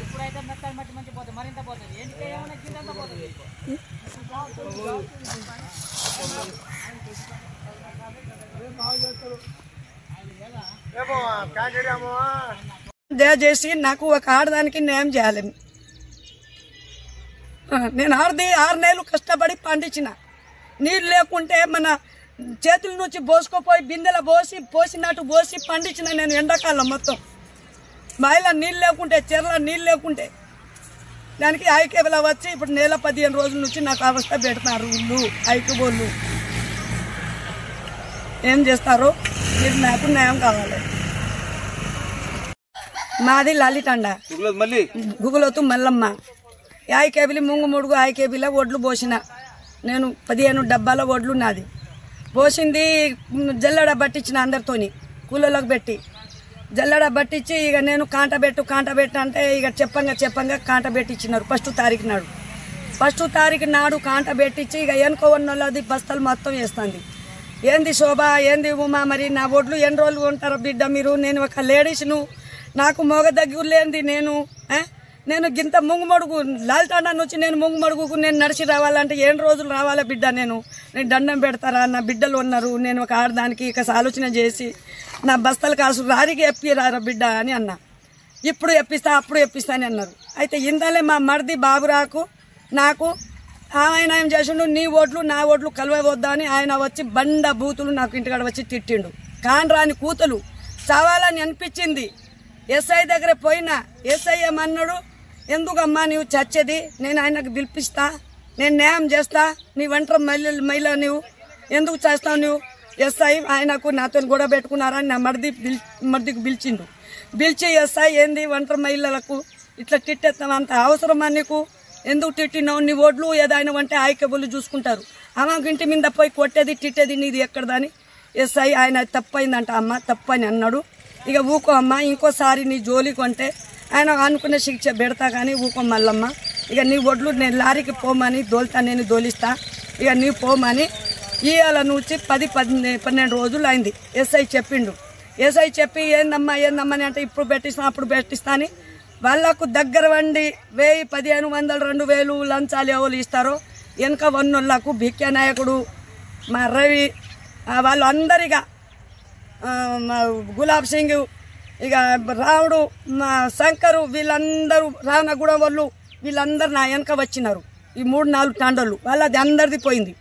ఇప్పుడైతే మెత్తని మట్టి మంచి పోతుంది, మరింత పోతుంది. ఎందుకే ఏమైనా కింద పోతుంది. దయచేసి నాకు ఒక ఆడదానికి న్యాయం చేయాలి. నేను 6 నెలలు కష్టపడి పండించిన, నీళ్ళు లేకుంటే మన చేతుల నుంచి పోసుకుపోయి బిందెల పోసినట్టు పోసి పండించిన నేను ఎండాకాలం మొత్తం. బాయిలో నీళ్ళు లేకుంటే, చెర్ల నీళ్ళు లేకుంటే దానికి ఐకేబుల వచ్చి ఇప్పుడు నెల 15 రోజుల నుంచి నాకు అవస్థ పెడతారు. వీళ్ళు ఐకేబోళ్ళు ఏం చేస్తారో మీరు నాకు న్యాయం కావాలి. మాది లలితండ, గుగులోతు మల్లమ్మ. ఐకేబిలి ముంగు ముడుగు ఐకేబిల ఒడ్లు పోసిన నేను 15 డబ్బాల ఒడ్లు నాది పోసింది. జల్లడ పట్టించిన అందరితోని కూలోళ్ళకి పెట్టి జల్లడ పట్టించి ఇక నేను కాంట పెట్టు అంటే ఇక చెప్పంగా కాంట పెట్టించినారు. 1వ తారీఖు నాడు 1వ తారీఖు నాడు కాంట పెట్టించి ఇక ఎనుకో ఉన్నది బస్తాలు మొత్తం వేస్తుంది. ఏంది శోభ, ఏంది ఉమా, మరి నా ఒడ్లు ఎన్ని రోజులు ఉంటారో బిడ్డ మీరు? నేను ఒక లేడీస్ను, నాకు మొగ దగ్గర లేనిది నేను గింత ముంగుమడుగు లాల్తాండా నుంచి నేను ముంగుమడుగుకు నేను నడిచి రావాలంటే ఎన్ని రోజులు రావాలా బిడ్డ? నేను దండం పెడతారా? నా బిడ్డలు ఉన్నారు, నేను ఒక ఆడదానికి ఇక ఆలోచన చేసి నా బస్తాలు కాసు రారికి ఎప్పిరారా బిడ్డ అని అన్నా. ఇప్పుడు ఎప్పిస్తా, అప్పుడు ఎప్పిస్తా అని అన్నారు. అయితే ఇందాలే మా మరిది బాబురాకు నాకు ఆయన ఏం చేసిండు, నీ ఓట్లు నా ఓట్లు కలవవద్దా అని ఆయన వచ్చి బండ బూతులు నాకు ఇంటికాడ వచ్చి తిట్టిండు. కానరాని కూతులు చావాలని అనిపించింది. ఎస్ఐ దగ్గర పోయినా ఎస్ఐ ఏమన్నాడు, ఎందుకమ్మా నీవు చచ్చేది? నేను ఆయనకు పిలిపిస్తా, నేను న్యాయం చేస్తా, నీ ఒంటరి మహిళ నువ్వు ఎందుకు చేస్తావు నువ్వు? ఎస్ఐ ఆయనకు నాతో గొడవ పెట్టుకున్నారని నా మర్దికి పిలిచిండు. పిలిచి ఎస్ఐ ఏంది ఒంటరి మహిళలకు ఇట్లా తిట్టేస్తాం, అంత అవసరమా నీకు? ఎందుకు తిట్టినావు? నీ ఓట్లు ఏదైనా అంటే ఐకేబుల్ చూసుకుంటారు. ఆమెకు ఇంటి మీద పోయి కొట్టేది తిట్టేది నీది ఎక్కడదని ఎస్ఐ ఆయన తప్పైందంట అమ్మ, తప్పని అన్నాడు. ఇక ఊకో అమ్మ, ఇంకోసారి నీ జోలికి అంటే ఆయన అనుకునే శిక్ష పెడతా కానీ ఊకో మల్లమ్మ, ఇక నీ ఒడ్లు నేను లారీకి పోమని దోలుతా, నేను దోలిస్తా, ఇక నీ పోమని ఇవాళ నుంచి 10-12 రోజులు అయింది. ఎస్ఐ చెప్పిండు. ఎస్ఐ చెప్పి ఏందమ్మా అని అంటే ఇప్పుడు పెట్టిస్తా, అప్పుడు పెట్టిస్తా అని వాళ్ళకు దగ్గర వండి 1000, 1500, 2000 లంచాలు ఎవరు ఇస్తారో వెనక వన్నోళ్ళకు భిక్య నాయకుడు, మా రవి, వాళ్ళు అందరిగా గులాబ్ సింగ్, ఇక రావుడు, మా శంకరు, వీళ్ళందరూ రానగూడెం వాళ్ళు వీళ్ళందరూ నా వెనక వచ్చినారు. ఈ 3-4 టాండోళ్ళు వాళ్ళది అందరిది పోయింది.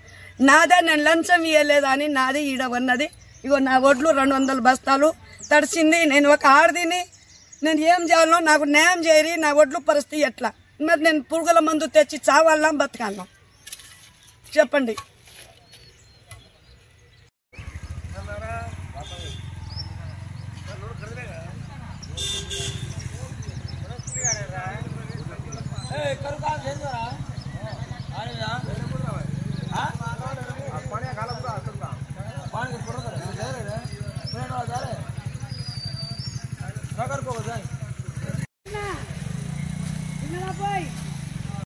నాదే నేను లంచం ఇవ్వలేదా అని నాది ఈడ ఉన్నది. ఇగో నా ఒడ్లు 200 బస్తాలు తడిసింది. నేను ఒక ఆడదిని, నేను ఏం చేయాలో నాకు న్యాయం చేయరి. నా ఒడ్లు పరిస్థితి ఎట్లా? మరి నేను పురుగుల మందు తెచ్చి చావాలా బతకాలా చెప్పండి.